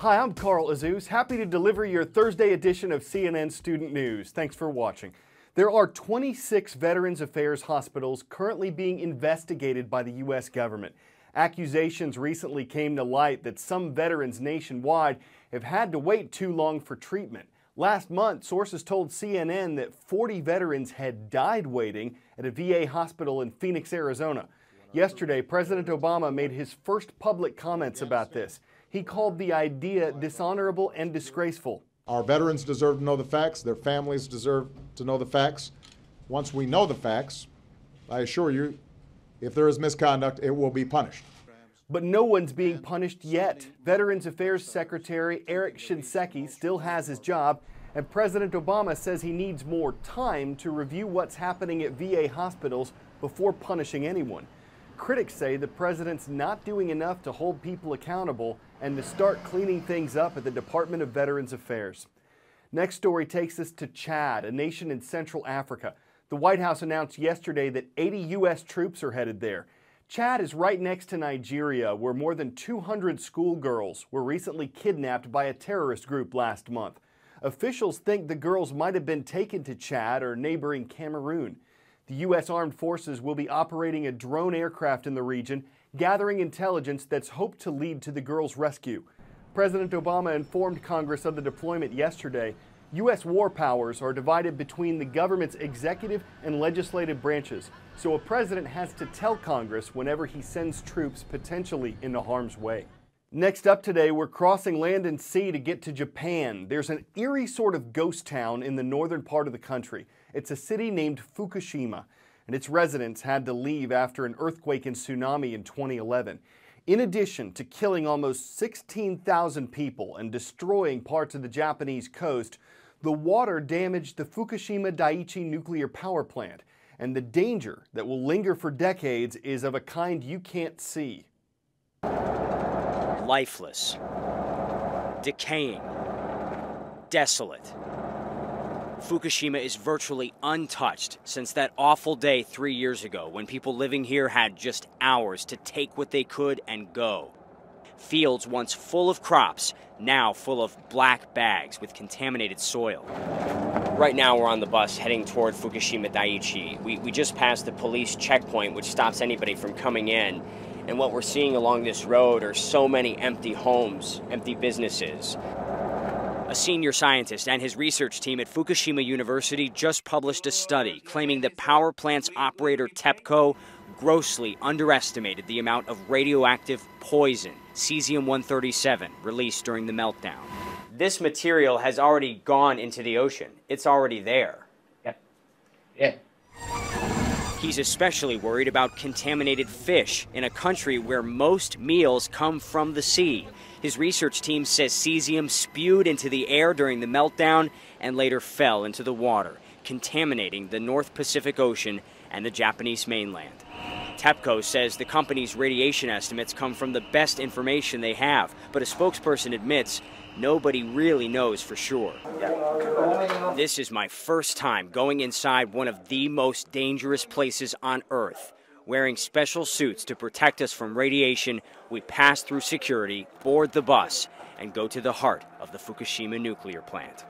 Hi, I'm Carl Azouz, happy to deliver your Thursday edition of CNN Student News. Thanks for watching. There are 26 Veterans Affairs hospitals currently being investigated by the U.S. government. Accusations recently came to light that some veterans nationwide have had to wait too long for treatment. Last month, sources told CNN that 40 veterans had died waiting at a VA hospital in Phoenix, Arizona. Yesterday, President Obama made his first public comments about this. He called the idea dishonorable and disgraceful. Our veterans deserve to know the facts. Their families deserve to know the facts. Once we know the facts, I assure you, if there is misconduct, it will be punished. But no one's being punished yet. Veterans Affairs Secretary Eric Shinseki still has his job, and President Obama says he needs more time to review what's happening at VA hospitals before punishing anyone. Critics say the president's not doing enough to hold people accountable and to start cleaning things up at the Department of Veterans Affairs. Next story takes us to Chad, a nation in Central Africa. The White House announced yesterday that 80 U.S. troops are headed there. Chad is right next to Nigeria, where more than 200 schoolgirls were recently kidnapped by a terrorist group last month. Officials think the girls might have been taken to Chad or neighboring Cameroon. The U.S. Armed Forces will be operating a drone aircraft in the region, gathering intelligence that's hoped to lead to the girls' rescue. President Obama informed Congress of the deployment yesterday. U.S. war powers are divided between the government's executive and legislative branches, so a president has to tell Congress whenever he sends troops potentially into harm's way. Next up today, we're crossing land and sea to get to Japan. There's an eerie sort of ghost town in the northern part of the country. It's a city named Fukushima, and its residents had to leave after an earthquake and tsunami in 2011. In addition to killing almost 16,000 people and destroying parts of the Japanese coast, the water damaged the Fukushima Daiichi nuclear power plant, and the danger that will linger for decades is of a kind you can't see. Lifeless, decaying, desolate. Fukushima is virtually untouched since that awful day 3 years ago when people living here had just hours to take what they could and go. Fields once full of crops, now full of black bags with contaminated soil. Right now we're on the bus heading toward Fukushima Daiichi. We just passed the police checkpoint, which stops anybody from coming in. And what we're seeing along this road are so many empty homes, empty businesses. A senior scientist and his research team at Fukushima University just published a study claiming the power plant's operator TEPCO grossly underestimated the amount of radioactive poison, cesium-137, released during the meltdown. This material has already gone into the ocean. It's already there. Yeah. He's especially worried about contaminated fish in a country where most meals come from the sea. His research team says cesium spewed into the air during the meltdown and later fell into the water, contaminating the North Pacific Ocean and the Japanese mainland. TEPCO says the company's radiation estimates come from the best information they have, but a spokesperson admits nobody really knows for sure. This is my first time going inside one of the most dangerous places on Earth. Wearing special suits to protect us from radiation, we pass through security, board the bus, and go to the heart of the Fukushima nuclear plant.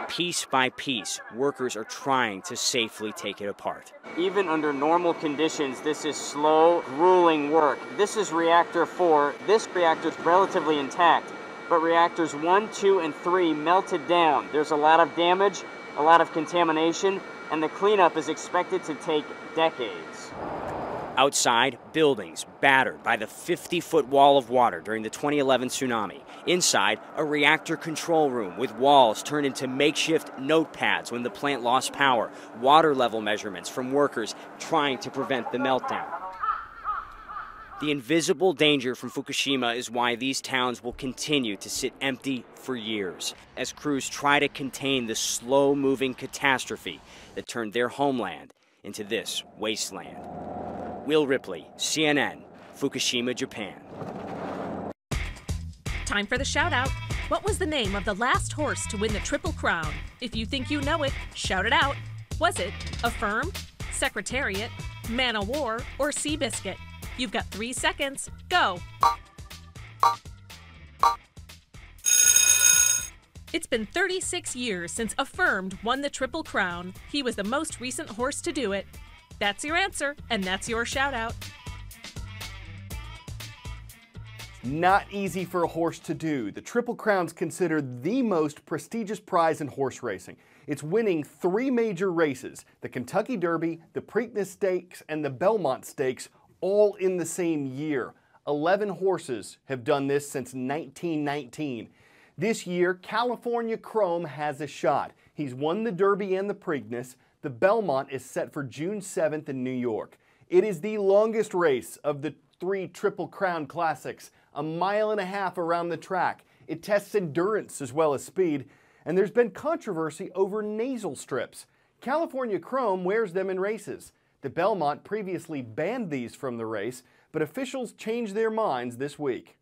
Piece by piece, workers are trying to safely take it apart. Even under normal conditions, this is slow, grueling work. This is reactor 4. This reactor is relatively intact, but reactors 1, 2, and 3 melted down. There's a lot of damage, a lot of contamination, and the cleanup is expected to take decades. Outside, buildings battered by the 50-foot wall of water during the 2011 tsunami. Inside, a reactor control room with walls turned into makeshift notepads when the plant lost power. Water level measurements from workers trying to prevent the meltdown. The invisible danger from Fukushima is why these towns will continue to sit empty for years, as crews try to contain the slow-moving catastrophe that turned their homeland into this wasteland. Will Ripley, CNN, Fukushima, Japan. Time for the shout-out. What was the name of the last horse to win the Triple Crown? If you think you know it, shout it out. Was it Affirm, Secretariat, Man o' War, or It's been 36 years since Affirmed won the Triple Crown. He was the most recent horse to do it. That's your answer, and that's your shout out. Not easy for a horse to do. The Triple Crown's considered the most prestigious prize in horse racing. It's winning 3 major races, the Kentucky Derby, the Preakness Stakes, and the Belmont Stakes, all in the same year. 11 horses have done this since 1919. This year, California Chrome has a shot. He's won the Derby and the Preakness. The Belmont is set for June 7th in New York. It is the longest race of the 3 Triple Crown Classics, 1.5 miles around the track. It tests endurance as well as speed, and there's been controversy over nasal strips. California Chrome wears them in races. The Belmont previously banned these from the race, but officials changed their minds this week.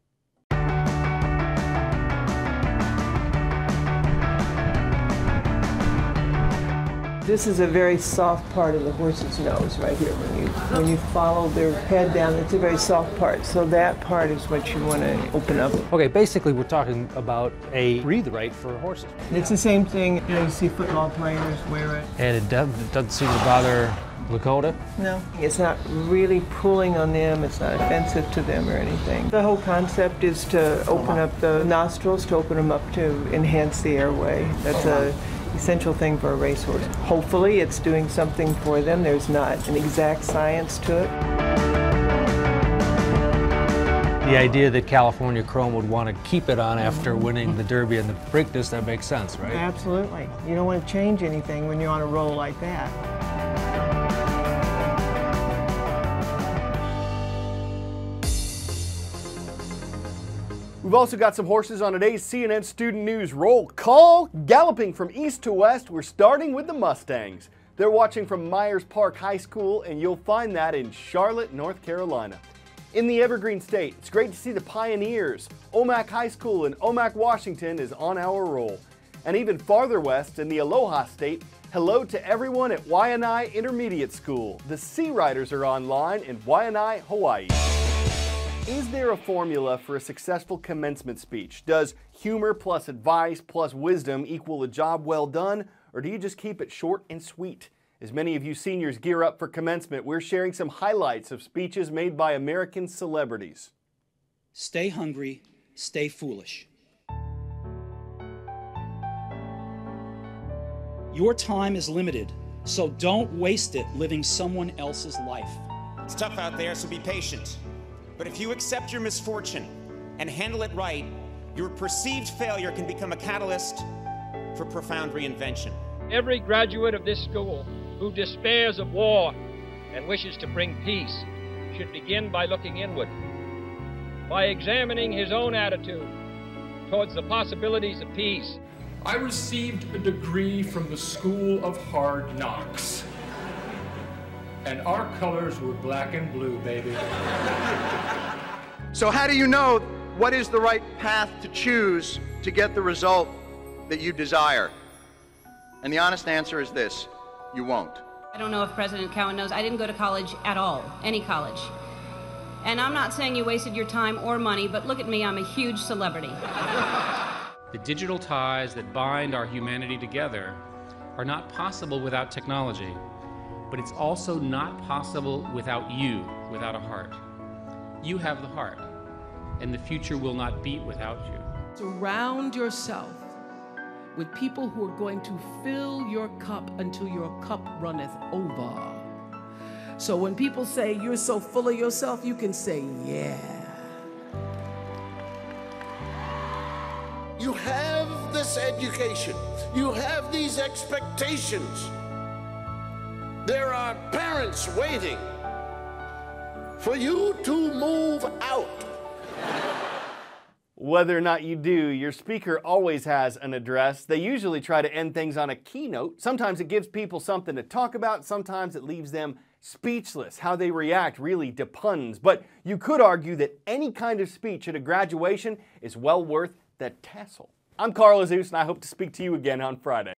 This is a very soft part of the horse's nose right here. When you follow their head down, it's a very soft part. So that part is what you want to open up. Okay, basically we're talking about a breathe right for horses. And it's the same thing, you see football players wear it. And it doesn't seem to bother Lakota? No, it's not really pulling on them, it's not offensive to them or anything. The whole concept is to open up the nostrils, to open them up to enhance the airway. That's a essential thing for a racehorse. Hopefully it's doing something for them. There's not an exact science to it. The idea that California Chrome would want to keep it on after winning the Derby and the Preakness, that makes sense, right? Absolutely. You don't want to change anything when you're on a roll like that. We've also got some horses on today's CNN Student News Roll Call. Galloping from east to west, we're starting with the Mustangs. They're watching from Myers Park High School, and you'll find that in Charlotte, North Carolina. In the Evergreen State, it's great to see the Pioneers. Omak High School in Omak, Washington is on our roll. And even farther west in the Aloha State, hello to everyone at Waianae Intermediate School. The Sea Riders are online in Waianae, Hawaii. Is there a formula for a successful commencement speech? Does humor plus advice plus wisdom equal a job well done, or do you just keep it short and sweet? As many of you seniors gear up for commencement, we're sharing some highlights of speeches made by American celebrities. Stay hungry, stay foolish. Your time is limited, so don't waste it living someone else's life. It's tough out there, so be patient. But if you accept your misfortune and handle it right, your perceived failure can become a catalyst for profound reinvention. Every graduate of this school who despairs of war and wishes to bring peace should begin by looking inward, by examining his own attitude towards the possibilities of peace. I received a degree from the School of Hard Knocks. And our colors were black and blue, baby. So how do you know what is the right path to choose to get the result that you desire? And the honest answer is this: you won't. I don't know if President Cowan knows, I didn't go to college at all, any college. And I'm not saying you wasted your time or money, but look at me, I'm a huge celebrity. The digital ties that bind our humanity together are not possible without technology. But it's also not possible without you, without a heart. You have the heart, and the future will not beat without you. Surround yourself with people who are going to fill your cup until your cup runneth over. So when people say you're so full of yourself, you can say, yeah. You have this education. You have these expectations. There are parents waiting for you to move out. Whether or not you do, your speaker always has an address. They usually try to end things on a keynote. Sometimes it gives people something to talk about. Sometimes it leaves them speechless. How they react really depends. But you could argue that any kind of speech at a graduation is well worth the tassel. I'm Carl Azus, and I hope to speak to you again on Friday.